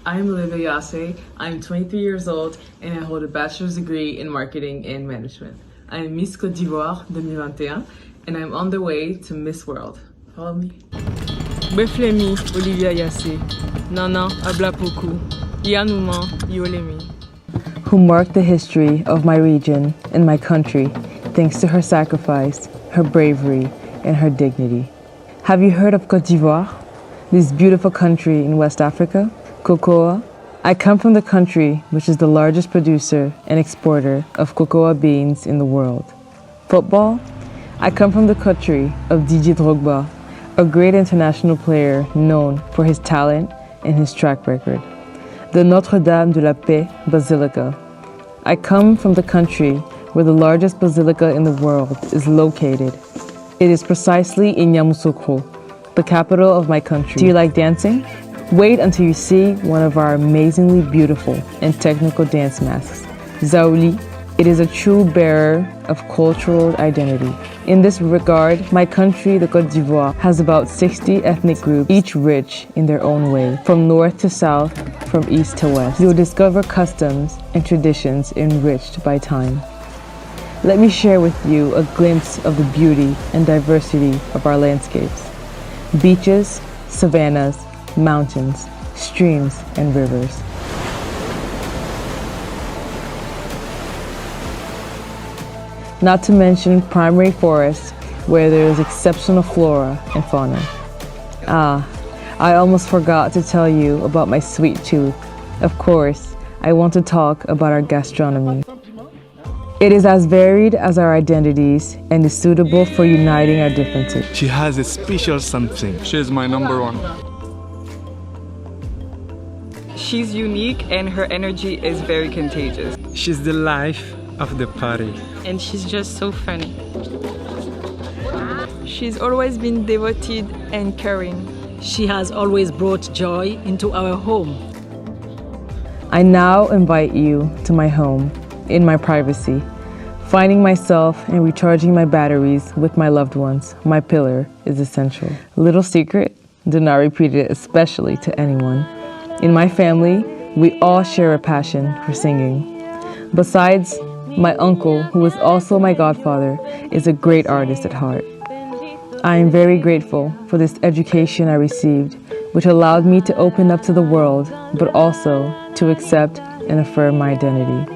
I'm Olivia Yace. I'm 23 years old and I hold a bachelor's degree in marketing and management. I am Miss Côte d'Ivoire 2021 and I'm on the way to Miss World. Follow me. Beflemi, Olivia Yace. Nana, Ablapoku. Yanuma, Yolemi. Who marked the history of my region and my country thanks to her sacrifice, her bravery, and her dignity. Have you heard of Côte d'Ivoire? This beautiful country in West Africa? Cocoa. I come from the country which is the largest producer and exporter of cocoa beans in the world. Football. I come from the country of Didier Drogba, a great international player known for his talent and his track record. The Notre Dame de la Paix Basilica. I come from the country where the largest basilica in the world is located. It is precisely in Yamoussoukro, the capital of my country. Do you like dancing? Wait until you see one of our amazingly beautiful and technical dance masks, Zaouli. It is a true bearer of cultural identity. In this regard, my country, the Côte d'Ivoire, has about 60 ethnic groups, each rich in their own way, from north to south, from east to west. You will discover customs and traditions enriched by time. Let me share with you a glimpse of the beauty and diversity of our landscapes. Beaches, savannas, mountains, streams, and rivers. Not to mention primary forests where there is exceptional flora and fauna. I almost forgot to tell you about my sweet tooth. Of course, I want to talk about our gastronomy. It is as varied as our identities and is suitable for uniting our differences. She has a special something. She's my number one. She's unique and her energy is very contagious. She's the life of the party. And she's just so funny. She's always been devoted and caring. She has always brought joy into our home. I now invite you to my home, in my privacy. Finding myself and recharging my batteries with my loved ones, my pillar, is essential. Little secret, do not repeat it especially to anyone. In my family, we all share a passion for singing. Besides, my uncle, who is also my godfather, is a great artist at heart. I am very grateful for this education I received, which allowed me to open up to the world, but also to accept and affirm my identity.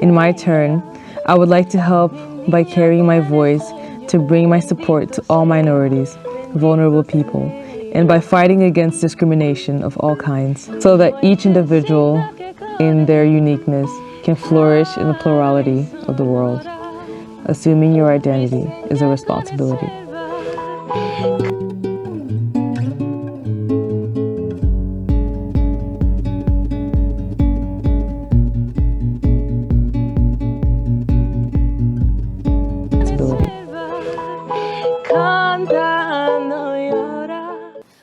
In my turn, I would like to help by carrying my voice to bring my support to all minorities, vulnerable people, and by fighting against discrimination of all kinds, so that each individual in their uniqueness can flourish in the plurality of the world. Assuming your identity is a responsibility.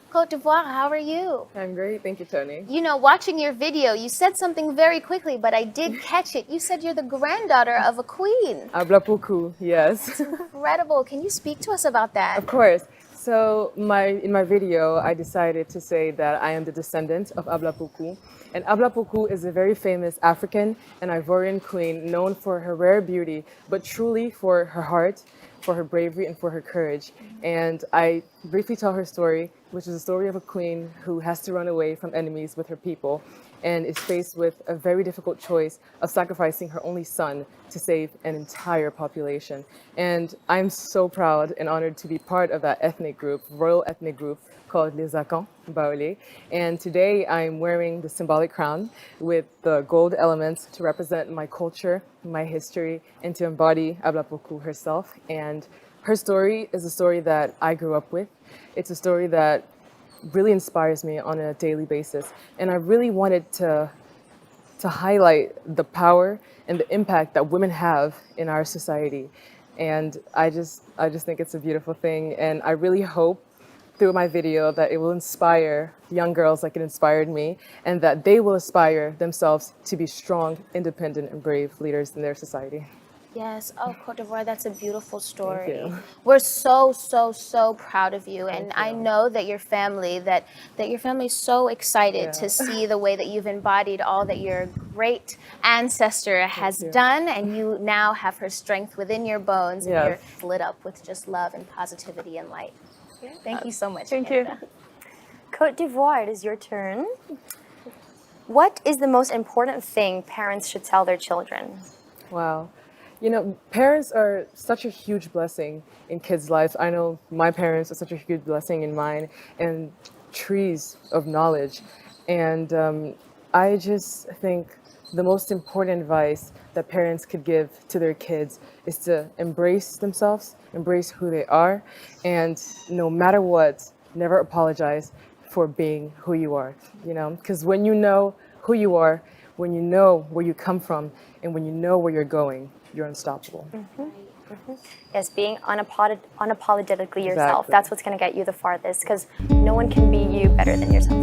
Côte d'Ivoire, how are you? I'm great, thank you, Tony. You know, watching your video, you said something very quickly, but I did catch it. You said you're the granddaughter of a queen. Ablapoku, yes. Incredible. Can you speak to us about that? Of course. So in my video, I decided to say that I am the descendant of Ablapoku. And Ablapoku is a very famous African and Ivorian queen known for her rare beauty, but truly for her heart, for her bravery, and for her courage. And I briefly tell her story, which is a story of a queen who has to run away from enemies with her people and is faced with a very difficult choice of sacrificing her only son to save an entire population. And I'm so proud and honored to be part of that ethnic group, royal ethnic group called Les Akans Baolé. And today I'm wearing the symbolic crown with the gold elements to represent my culture, my history, and to embody Ablapoku herself. And her story is a story that I grew up with. It's a story that really inspires me on a daily basis. And I really wanted to highlight the power and the impact that women have in our society. And I just think it's a beautiful thing. And I really hope through my video that it will inspire young girls like it inspired me, and that they will aspire themselves to be strong, independent, and brave leaders in their society. Yes. Oh, Cote d'Ivoire, that's a beautiful story. you. We're so, so, so proud of you. And Thank I you. know that your family, that your family's so excited to Yeah. see the way that you've embodied all that your great ancestor has you. done. And you now have her strength within your bones. And Yes. you're lit up with just love and positivity and light. Thank you so much. Thank you. Canada. Cote d'Ivoire, it is your turn. What is the most important thing parents should tell their children? Wow. You know, parents are such a huge blessing in kids' lives. I know my parents are such a huge blessing in mine, and trees of knowledge. And I just think the most important advice that parents could give to their kids is to embrace themselves, embrace who they are, and no matter what, never apologize for being who you are, you know? Because when you know who you are, when you know where you come from, and when you know where you're going, you're unstoppable. Yes, being unapologetically yourself. Exactly. That's what's going to get you the farthest, because no one can be you better than yourself.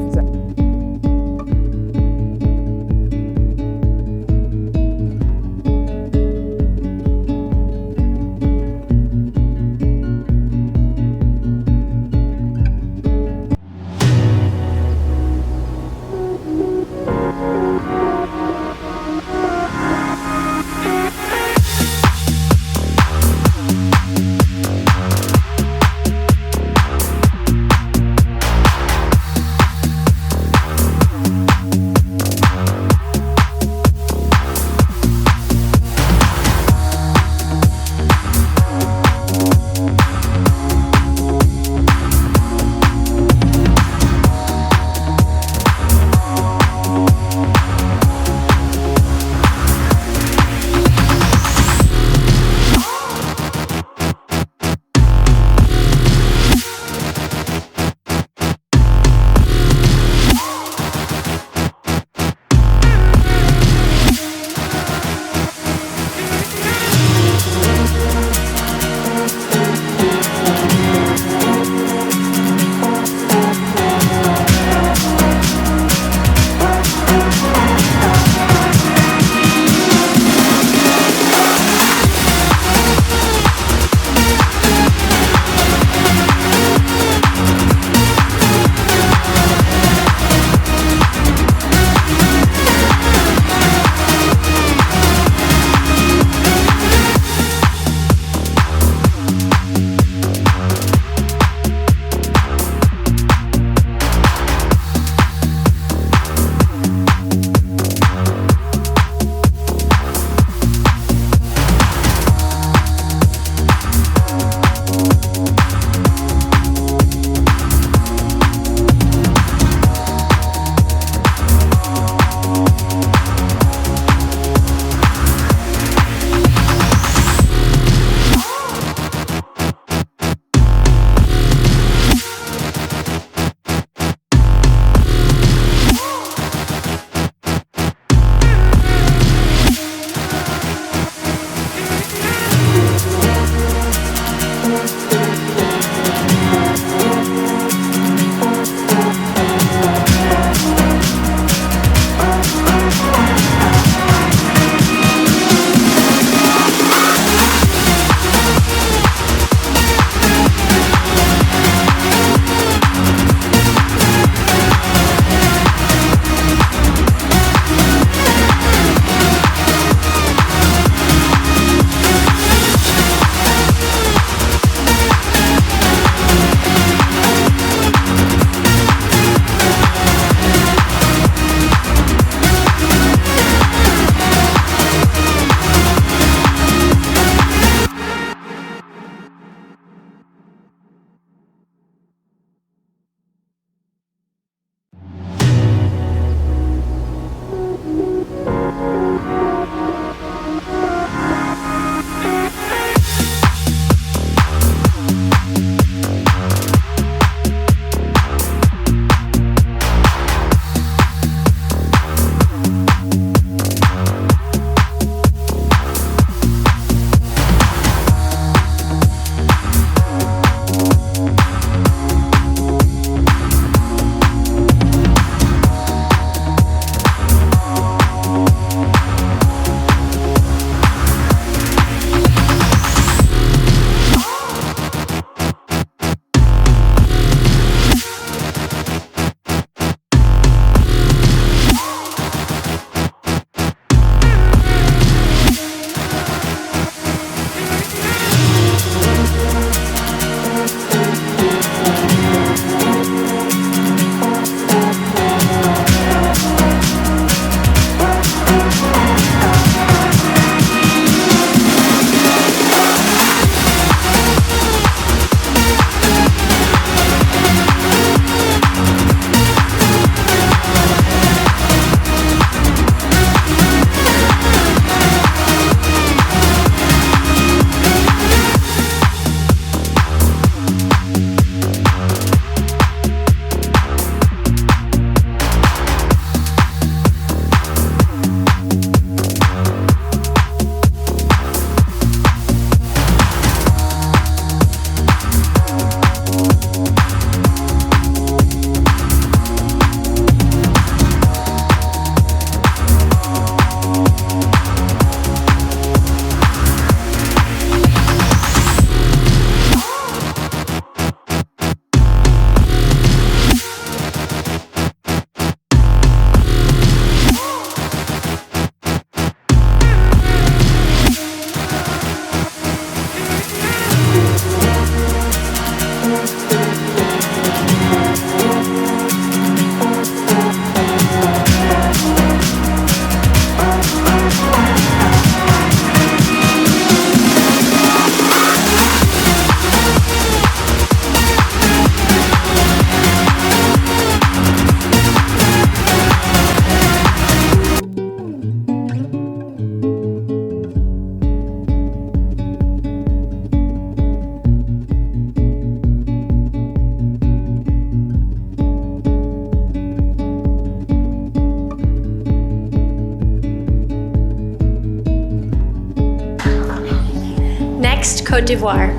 Next, Côte d'Ivoire.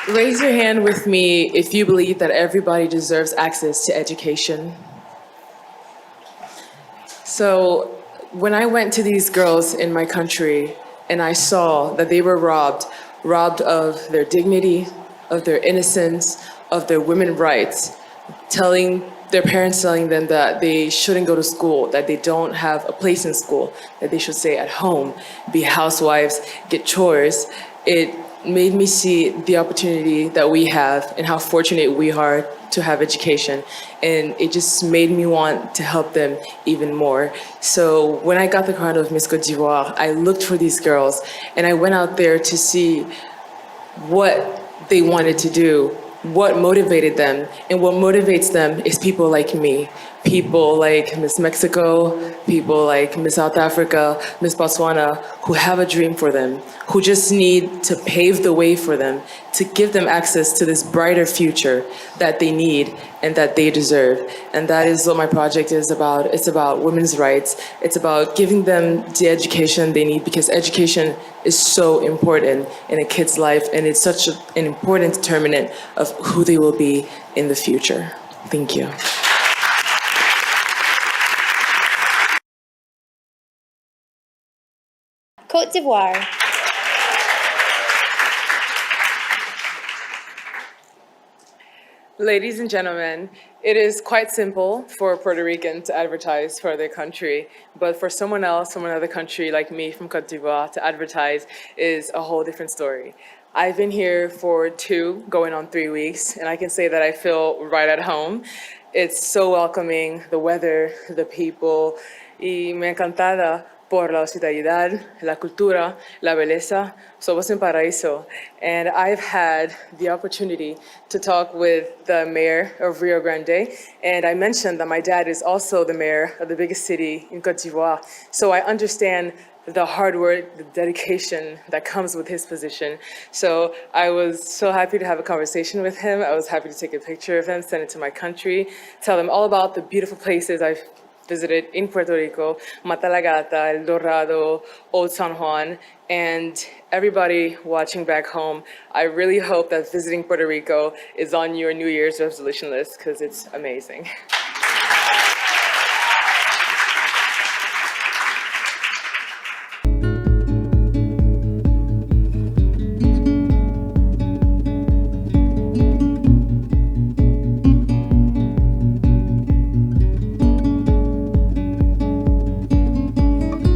Raise your hand with me if you believe that everybody deserves access to education. So when I went to these girls in my country and I saw that they were robbed of their dignity, of their innocence, of their women's rights, their parents telling them that they shouldn't go to school, that they don't have a place in school, that they should stay at home, be housewives, get chores, it made me see the opportunity that we have and how fortunate we are to have education. And it just made me want to help them even more. So when I got the crown of Miss Côte d'Ivoire, I looked for these girls and I went out there to see what they wanted to do, what motivated them, and what motivates them is people like me, people like Miss Mexico, people like Miss South Africa, Miss Botswana, who have a dream for them, who just need to pave the way for them, to give them access to this brighter future that they need and that they deserve. And that is what my project is about. It's about women's rights. It's about giving them the education they need, because education is so important in a kid's life, and it's such an important determinant of who they will be in the future. Thank you. Côte d'Ivoire. Ladies and gentlemen, it is quite simple for a Puerto Rican to advertise for their country, but for someone else from another country like me from Côte d'Ivoire to advertise is a whole different story. I've been here for 2, going on 3 weeks, and I can say that I feel right at home. It's so welcoming, the weather, the people, y me encantada por la hospitalidad, la cultura, la belleza. Somos un paraíso. And I've had the opportunity to talk with the mayor of Rio Grande, and I mentioned that my dad is also the mayor of the biggest city in Côte d'Ivoire. So I understand the hard work, the dedication that comes with his position. So I was so happy to have a conversation with him. I was happy to take a picture of him, send it to my country, tell them all about the beautiful places I've visited in Puerto Rico, Matalagata, El Dorado, Old San Juan, and everybody watching back home. I really hope that visiting Puerto Rico is on your New Year's resolution list, because it's amazing.